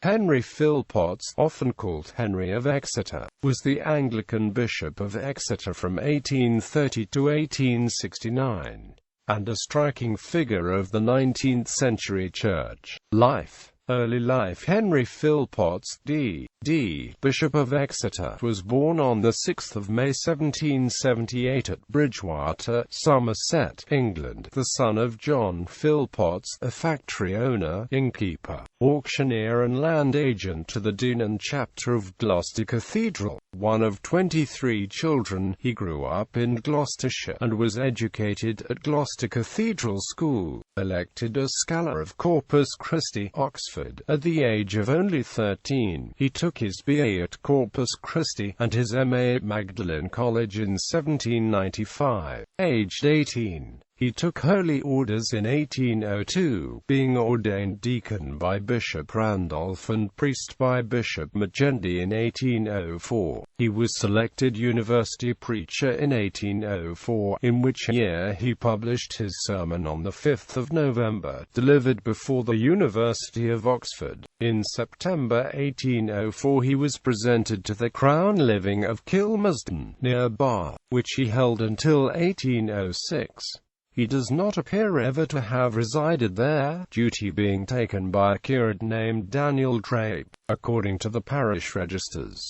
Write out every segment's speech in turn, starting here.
Henry Phillpotts, often called Henry of Exeter, was the Anglican Bishop of Exeter from 1830 to 1869, and a striking figure of the 19th century church life. Early life. Henry Phillpotts, D.D., Bishop of Exeter, was born on 6 May 1778 at Bridgewater, Somerset, England, the son of John Phillpotts, a factory owner, innkeeper, auctioneer and land agent to the Dean and Chapter of Gloucester Cathedral. One of 23 children, he grew up in Gloucestershire, and was educated at Gloucester Cathedral School. Elected a Scholar of Corpus Christi, Oxford, at the age of only 13, he took his BA at Corpus Christi, and his MA at Magdalen College in 1795. Aged 18, he took holy orders in 1802, being ordained deacon by Bishop Randolph and priest by Bishop Magendie in 1804. He was selected university preacher in 1804, in which year he published his sermon on the 5th of November, delivered before the University of Oxford. In September 1804 he was presented to the Crown living of Kilmersdon, near Bath, which he held until 1806. He does not appear ever to have resided there, duty being taken by a curate named Daniel Drape, according to the parish registers.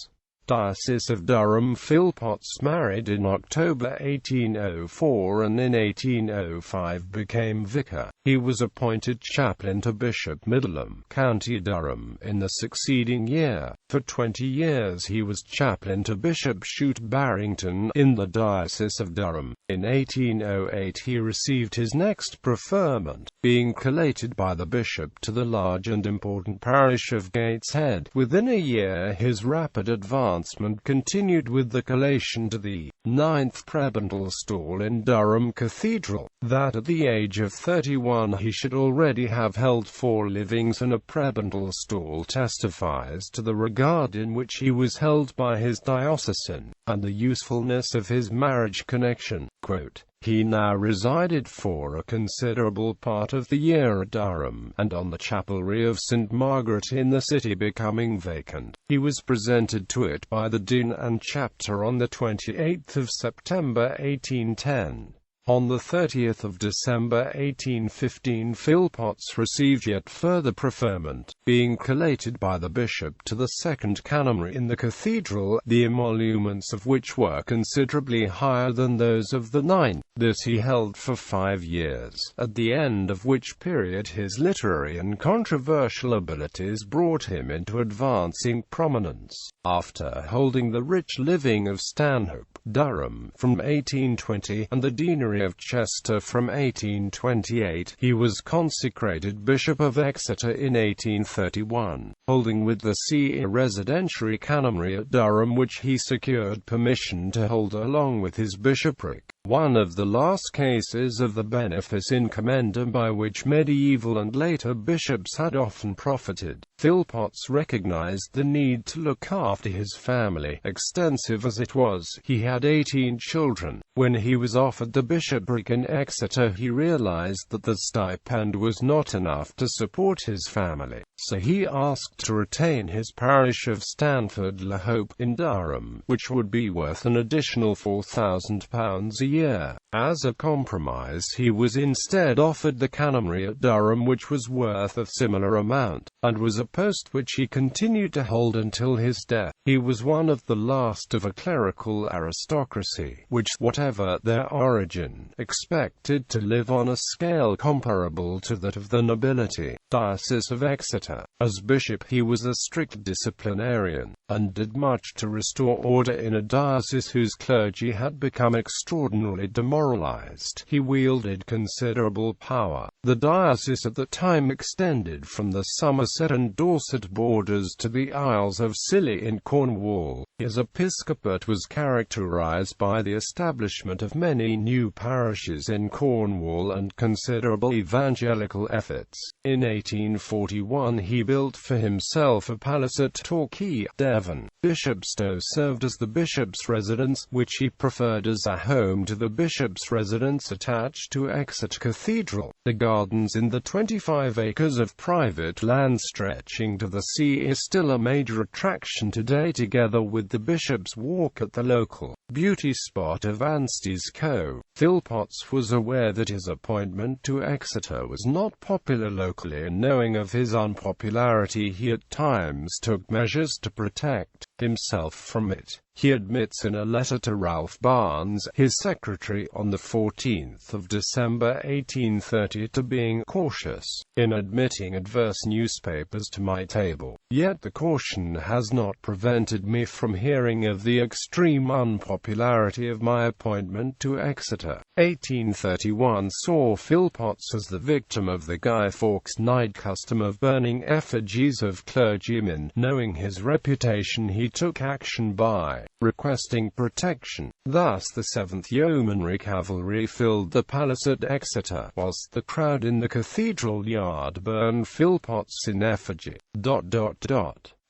Diocese of Durham. Phillpotts married in October 1804 and in 1805 became vicar. He was appointed chaplain to Bishop Middleham, County Durham, in the succeeding year. For 20 years he was chaplain to Bishop Shute Barrington, in the Diocese of Durham. In 1808 he received his next preferment, being collated by the bishop to the large and important parish of Gateshead. Within a year his rapid advancement continued with the collation to the 9th prebendal stall in Durham Cathedral. That at the age of 31 he should already have held 4 livings and a prebendal stall testifies to the regard in which he was held by his diocesan, and the usefulness of his marriage connection. Quote, "He now resided for a considerable part of the year at Durham, and on the chapelry of St. Margaret in the city becoming vacant, he was presented to it by the Dean and Chapter on the 28th of September 1810. On the 30th of December 1815 Phillpotts received yet further preferment, being collated by the bishop to the 2nd canonry in the cathedral, the emoluments of which were considerably higher than those of the 9th. This he held for 5 years, at the end of which period his literary and controversial abilities brought him into advancing prominence. After holding the rich living of Stanhope, Durham, from 1820, and the deanery of Chester from 1828, he was consecrated Bishop of Exeter in 1831, holding with the see a residentiary canonry at Durham which he secured permission to hold along with his bishopric. One of the last cases of the benefice in commendam by which medieval and later bishops had often profited. Phillpotts recognized the need to look after his family, extensive as it was. He had 18 children. When he was offered the bishopric in Exeter he realized that the stipend was not enough to support his family, so he asked to retain his parish of Stanford-le-Hope in Durham, which would be worth an additional £4,000 a year. As a compromise he was instead offered the canonry at Durham, which was worth a similar amount, and was a post which he continued to hold until his death. He was one of the last of a clerical aristocracy, which, whatever their origin, expected to live on a scale comparable to that of the nobility. Diocese of Exeter. As bishop he was a strict disciplinarian, and did much to restore order in a diocese whose clergy had become extraordinarily demoralized. He wielded considerable power. The diocese at the time extended from the Somerset and Dorset borders to the Isles of Scilly in Cornwall. His episcopate was characterized by the establishment of many new parishes in Cornwall and considerable evangelical efforts. In 1841 he built for himself a palace at Torquay, Devon. Bishop Stowe served as the bishop's residence, which he preferred as a home to the bishop's residence attached to Exeter Cathedral. The gardens in the 25 acres of private land stretching to the sea is still a major attraction today, together with the Bishop's Walk at the local beauty spot of Anstey's Cove. Phillpotts was aware that his appointment to Exeter was not popular locally, and knowing of his unpopularity, he at times took measures to protect himself from it. He admits in a letter to Ralph Barnes, his secretary, on the 14th of December 1830, to being cautious in admitting adverse newspapers to my table. Yet the caution has not prevented me from hearing of the extreme unpopularity of my appointment to Exeter. 1831 saw Phillpotts as the victim of the Guy Fawkes Night custom of burning effigies of clergymen. Knowing his reputation, he took action by requesting protection. Thus the 7th Yeomanry Cavalry filled the palace at Exeter, whilst the crowd in the cathedral yard burned Phillpotts in effigy.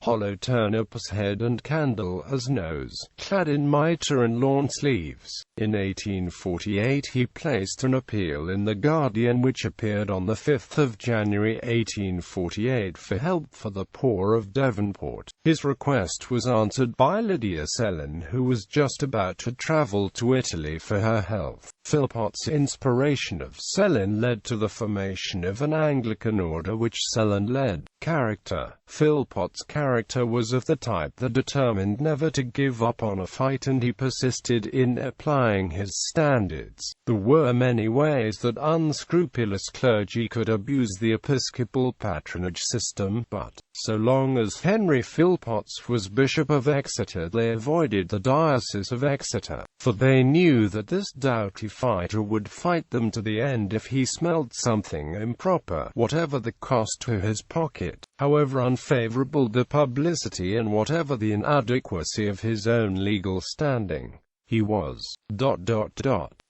Hollow turnip as head and candle as nose, clad in mitre and lawn sleeves. In 1848 he placed an appeal in the Guardian which appeared on the 5th of January 1848 for help for the poor of Devonport. His request was answered by Lydia Sellin, who was just about to travel to Italy for her health. Phillpotts' inspiration of Sellin led to the formation of an Anglican order which Sellin led. Character. Phillpotts' character was of the type that determined never to give up on a fight, and he persisted in applying his standards. There were many ways that unscrupulous clergy could abuse the episcopal patronage system, but, so long as Henry Phillpotts was Bishop of Exeter, they avoided the Diocese of Exeter, for they knew that this doughty fighter would fight them to the end if he smelled something improper, whatever the cost to his pocket, however unfavourable the publicity and whatever the inadequacy of his own legal standing. He was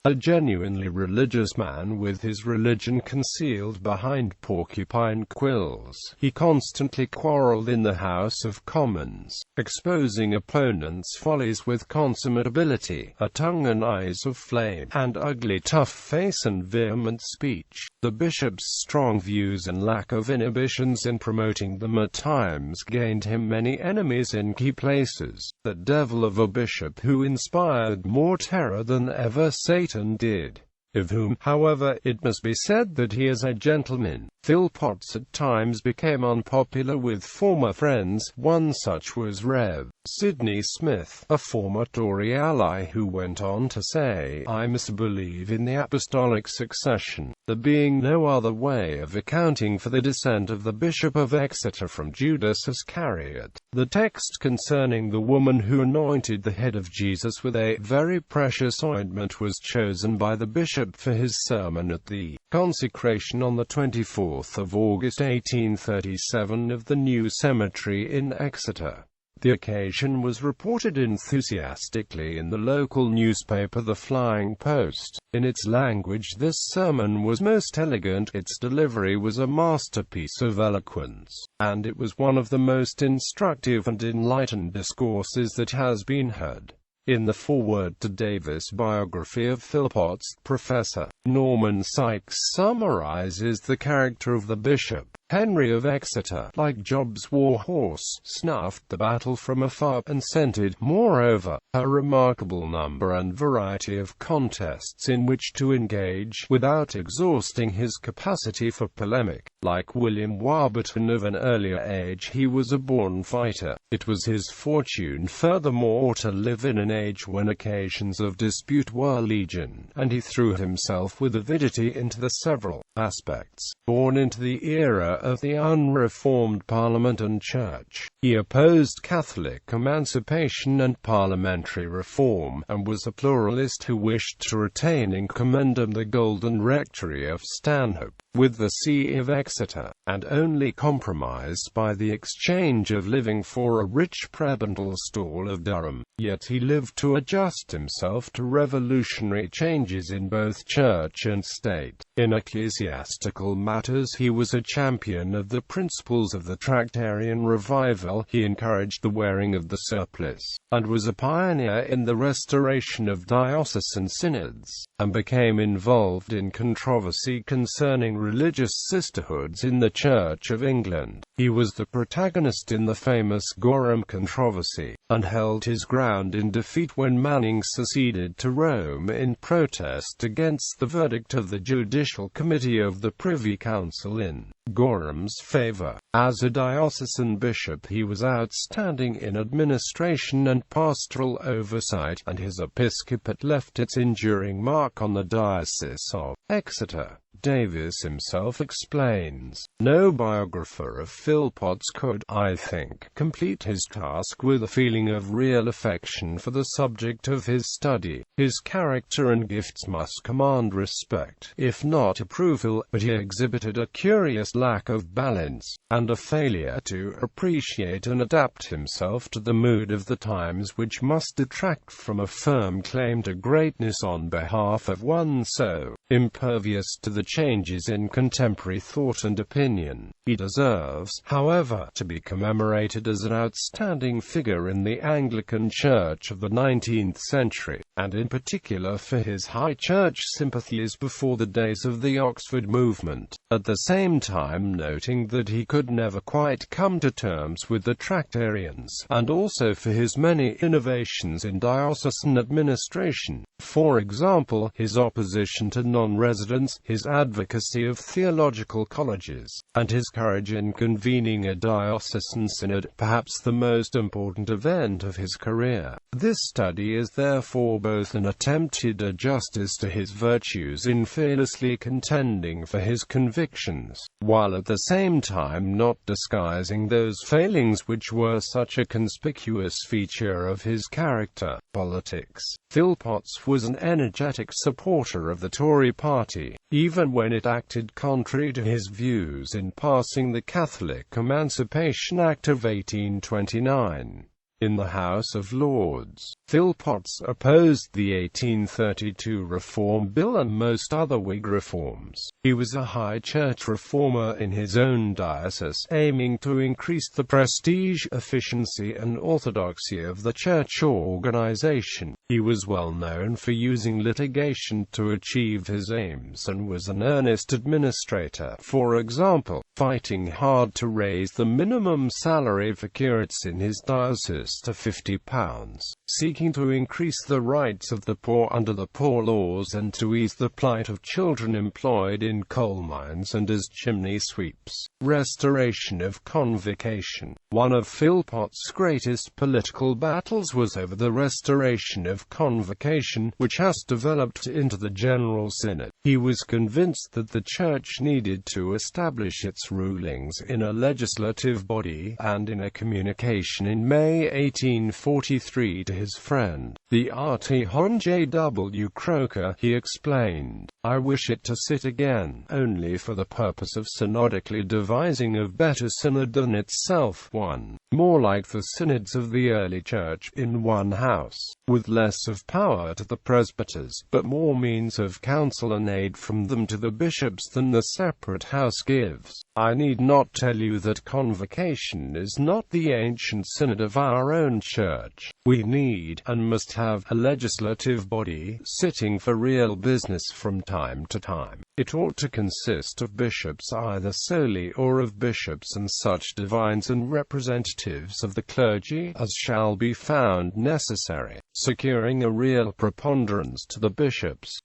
a genuinely religious man, with his religion concealed behind porcupine quills. He constantly quarrelled in the House of Commons, exposing opponents' follies with consummate ability, a tongue and eyes of flame, and ugly tough face and vehement speech. The bishop's strong views and lack of inhibitions in promoting them at times gained him many enemies in key places. The devil of a bishop who inspired more terror than ever Satan did, of whom, however, it must be said that he is a gentleman. Phillpotts at times became unpopular with former friends. One such was Rev. Sidney Smith, a former Tory ally, who went on to say, "I must believe in the apostolic succession, there being no other way of accounting for the descent of the Bishop of Exeter from Judas Iscariot." The text concerning the woman who anointed the head of Jesus with a very precious ointment was chosen by the bishop for his sermon at the consecration on the 24th of August 1837 of the new cemetery in Exeter. The occasion was reported enthusiastically in the local newspaper, The Flying Post. In its language, this sermon was most elegant, its delivery was a masterpiece of eloquence, and it was one of the most instructive and enlightened discourses that has been heard. In the foreword to Davis' biography of Phillpotts, Professor Norman Sykes summarizes the character of the bishop. Henry of Exeter, like Job's war horse, snuffed the battle from afar, and scented, moreover, a remarkable number and variety of contests in which to engage, without exhausting his capacity for polemic. Like William Warburton of an earlier age, he was a born fighter. It was his fortune, furthermore, to live in an age when occasions of dispute were legion, and he threw himself with avidity into the several aspects. Born into the era of the unreformed Parliament and Church, he opposed Catholic emancipation and parliamentary reform, and was a pluralist who wished to retain in commendam the golden rectory of Stanhope, with the See of Exeter, and only compromised by the exchange of living for a rich prebendal stall of Durham. Yet he lived to adjust himself to revolutionary changes in both church and state. In ecclesiastical matters he was a champion of the principles of the Tractarian revival. He encouraged the wearing of the surplice, and was a pioneer in the restoration of diocesan synods, and became involved in controversy concerning religious sisterhoods in the Church of England. He was the protagonist in the famous Gorham controversy, and held his ground in defeat when Manning seceded to Rome in protest against the verdict of the Judicial Committee of the Privy Council in Gorham's favour. As a diocesan bishop he was outstanding in administration and pastoral oversight, and his episcopate left its enduring mark on the Diocese of Exeter. Davies himself explains, "No biographer of Phillpotts could, I think, complete his task with a feeling of real affection for the subject of his study. His character and gifts must command respect, if not approval, but he exhibited a curious lack of balance, and a failure to appreciate and adapt himself to the mood of the times, which must detract from a firm claim to greatness on behalf of one so impervious to the changes in contemporary thought and opinion. He deserves, however, to be commemorated as an outstanding figure in the Anglican Church of the 19th century, and in particular for his high church sympathies before the days of the Oxford movement, at the same time noting that he could never quite come to terms with the Tractarians, and also for his many innovations in diocesan administration. For example, his opposition to non-residence, his advocacy of theological colleges, and his courage in convening a diocesan synod, perhaps the most important event of his career. This study is therefore both an attempt to do justice to his virtues in fearlessly contending for his convictions, while at the same time not disguising those failings which were such a conspicuous feature of his character. Politics. Phillpotts was an energetic supporter of the Tory party, even when it acted contrary to his views in passing the Catholic Emancipation Act of 1829. In the House of Lords, Phillpotts opposed the 1832 Reform Bill and most other Whig reforms. He was a high church reformer in his own diocese, aiming to increase the prestige, efficiency and orthodoxy of the church organization. He was well known for using litigation to achieve his aims and was an earnest administrator, for example, fighting hard to raise the minimum salary for curates in his diocese to £50, seeking to increase the rights of the poor under the Poor Laws and to ease the plight of children employed in coal mines and as chimney sweeps. Restoration of convocation. One of Phillpotts' greatest political battles was over the restoration of convocation, which has developed into the General Synod. He was convinced that the Church needed to establish its rulings in a legislative body, and in a communication in May 1843 to his friend, the RT Hon J. W. Croker, he explained, "I wish it to sit again, only for the purpose of synodically devising a better synod than itself, one more like the synods of the early Church, in one house, with less of power to the presbyters, but more means of counsel and aid from them to the bishops than the separate house gives. I need not tell you that convocation is not the ancient synod of our own Church. We need, and must have, a legislative body, sitting for real business from time to time. It ought to consist of bishops either solely, or of bishops and such divines and representatives of the clergy as shall be found necessary, securing a real preponderance to the bishops.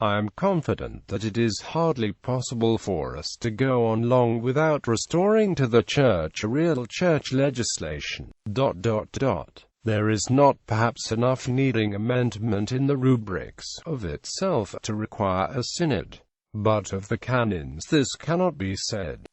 I am confident that it is hardly possible for us to go on long without restoring to the Church a real church legislation. There is not perhaps enough needing amendment in the rubrics of itself to require a synod, but of the canons this cannot be said.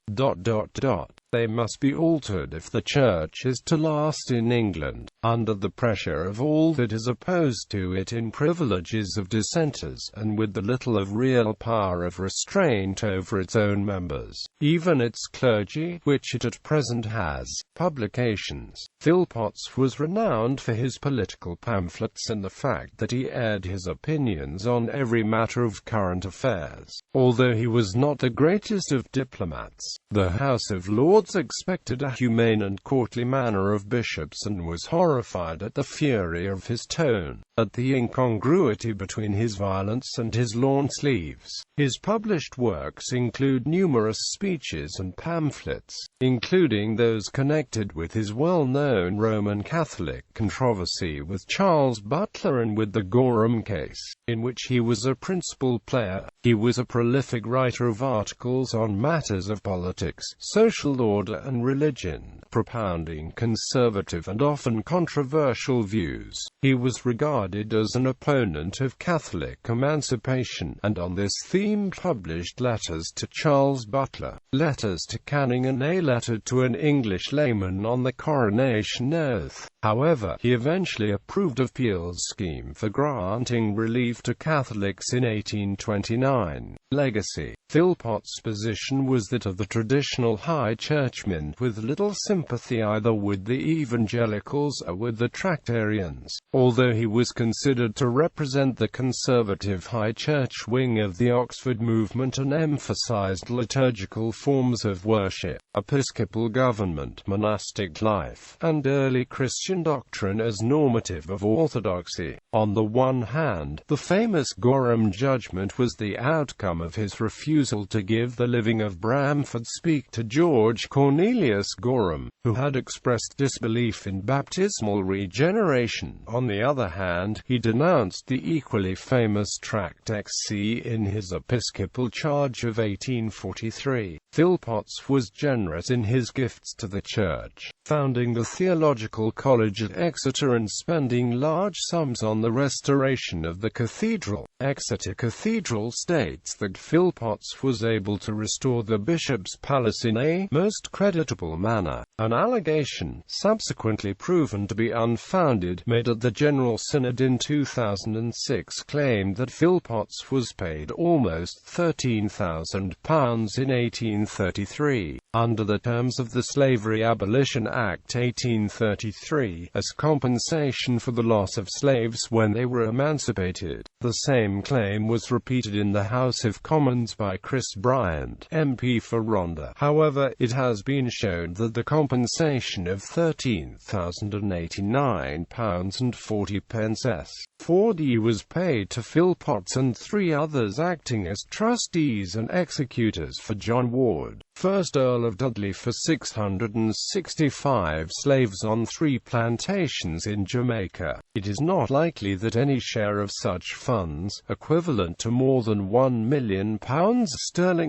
They must be altered if the Church is to last in England, under the pressure of all that is opposed to it in privileges of dissenters, and with the little of real power of restraint over its own members, even its clergy, which it at present has. Publications. Phillpotts was renowned for his political pamphlets and the fact that he aired his opinions on every matter of current affairs. Although he was not the greatest of diplomats, the House of Lords expected a humane and courtly manner of bishops and was horrified at the fury of his tone, at the incongruity between his violence and his lawn sleeves. His published works include numerous speeches and pamphlets, including those connected with his well-known Roman Catholic controversy with Charles Butler and with the Gorham case, in which he was a principal player. He was a prolific writer of articles on matters of politics, social order and religion, propounding conservative and often controversial views. He was regarded as an opponent of Catholic emancipation, and on this theme published letters to Charles Butler, letters to Canning and a letter to an English layman on the coronation oath. However, he eventually approved of Peel's scheme for granting relief to Catholics in 1829. Legacy. Phillpotts' position was that of the traditional High Churchman, with little sympathy either with the evangelicals or with the Tractarians, although he was considered to represent the conservative High Church wing of the Oxford movement and emphasized liturgical forms of worship, episcopal government, monastic life, and early Christian doctrine as normative of orthodoxy. On the one hand, the famous Gorham judgment was the outcome of his refusal to give the living of Bramford speak to George Cornelius Gorham, who had expressed disbelief in baptismal regeneration. On the other hand, he denounced the equally famous Tract XC in his episcopal charge of 1843. Phillpotts was generous in his gifts to the Church, founding the Theological College at Exeter and spending large sums on the restoration of the cathedral. Exeter Cathedral states that Phillpotts was able to restore the bishop's palace in a most creditable manner, an allegation, subsequently proven to be unfounded, made at the General Synod in 2006, claimed that Phillpotts was paid almost £13,000 in 1833, under the terms of the Slavery Abolition Act 1833, as compensation for the loss of slaves when they were emancipated. The same claim was repeated in the House of Commons by Chris Bryant, MP for Rhondda. However, it has been shown that the compensation of £13,089.40 was paid to Phillpotts and 3 others acting as trustees and executors for John Ward, 1st Earl of Dudley, for 665 slaves on 3 plantations in Jamaica. It is not likely that any share of such funds, equivalent to more than £1 million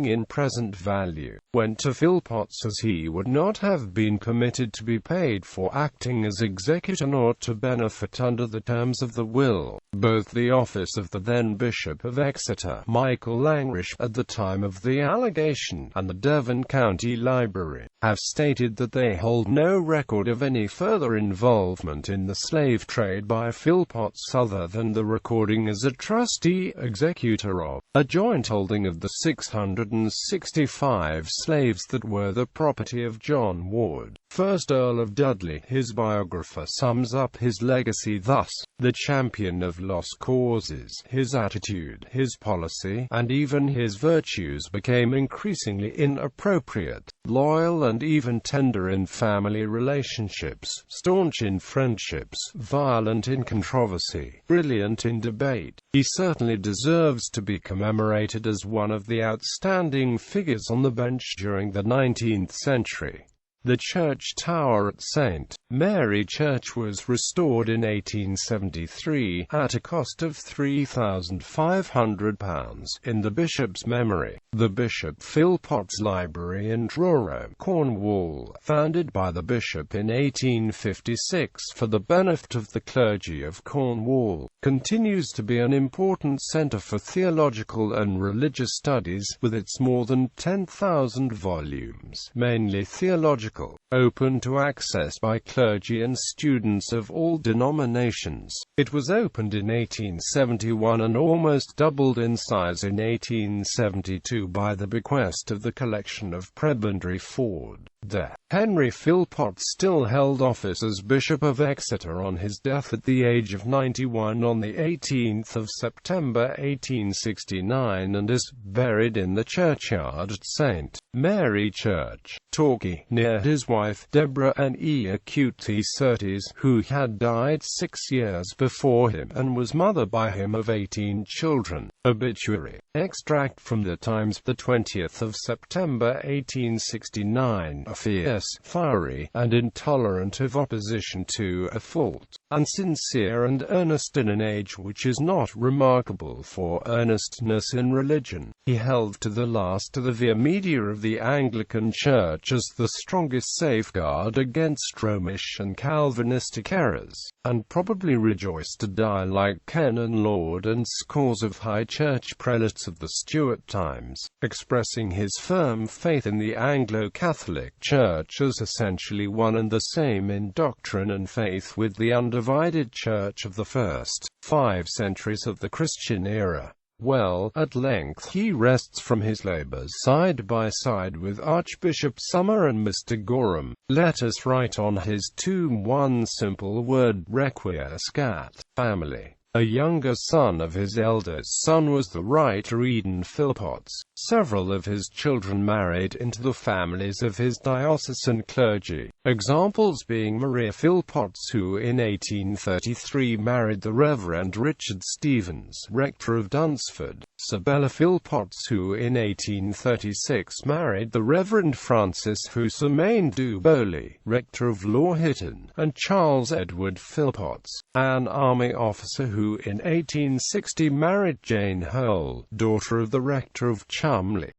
in present value, went to Phillpotts, as he would not have been permitted to be paid for acting as executor nor to benefit under the terms of the will. Both the office of the then Bishop of Exeter, Michael Langrish, at the time of the allegation, and the Devon County Library, have stated that they hold no record of any further involvement in the slave trade by Phillpotts other than the recording as a trustee executor of a joint holding of the 665 slaves that were the property of John Ward, 1st Earl of Dudley. His biographer sums up his legacy thus: the champion of lost causes, his attitude, his policy, and even his virtues became increasingly inappropriate, loyal and even tender in family relationships, staunch in friendships, violent in controversy, brilliant in debate. He certainly deserves to be commemorated as one of the outstanding figures on the bench during the 19th century. The church tower at St. Mary Church was restored in 1873, at a cost of £3,500, in the bishop's memory. The Bishop Phillpotts Library in Truro, Cornwall, founded by the bishop in 1856 for the benefit of the clergy of Cornwall, continues to be an important centre for theological and religious studies, with its more than 10,000 volumes, mainly theological, open to access by clergy and students of all denominations. It was opened in 1871 and almost doubled in size in 1872 by the bequest of the collection of Prebendary Ford. There, Henry Phillpotts still held office as Bishop of Exeter on his death at the age of 91 on the 18th of September 1869, and is buried in the churchyard at St. Mary Church, Torquay, near his wife Deborah Ann Acute Surtees, who had died 6 years before him and was mother by him of 18 children. Obituary. Extract from the Times, the 20th of September 1869. A fierce, fiery, and intolerant of opposition to a fault, and sincere and earnest in an age which is not remarkable for earnestness in religion, he held to the last to the via media of the Anglican Church as the strongest safeguard against Romish and Calvinistic errors, and probably rejoiced to die like Canon Laud and scores of high church prelates of the Stuart times, expressing his firm faith in the Anglo-Catholic Church as essentially one and the same in doctrine and faith with the undivided Church of the first 5 centuries of the Christian era. Well, at length he rests from his labours side by side with Archbishop Summer and Mr. Gorham. Let us write on his tomb one simple word: Requiescat. Family. A younger son of his eldest son was the writer Eden Phillpotts. Several of his children married into the families of his diocesan clergy, examples being Maria Phillpotts, who in 1833 married the Reverend Richard Stevens, rector of Dunsford; Sabella Phillpotts, who in 1836 married the Reverend Francis Hussein du Bowley, rector of Lawhitton; and Charles Edward Phillpotts, an army officer who in 1860 married Jane Hole, daughter of the rector of Cholmondeley.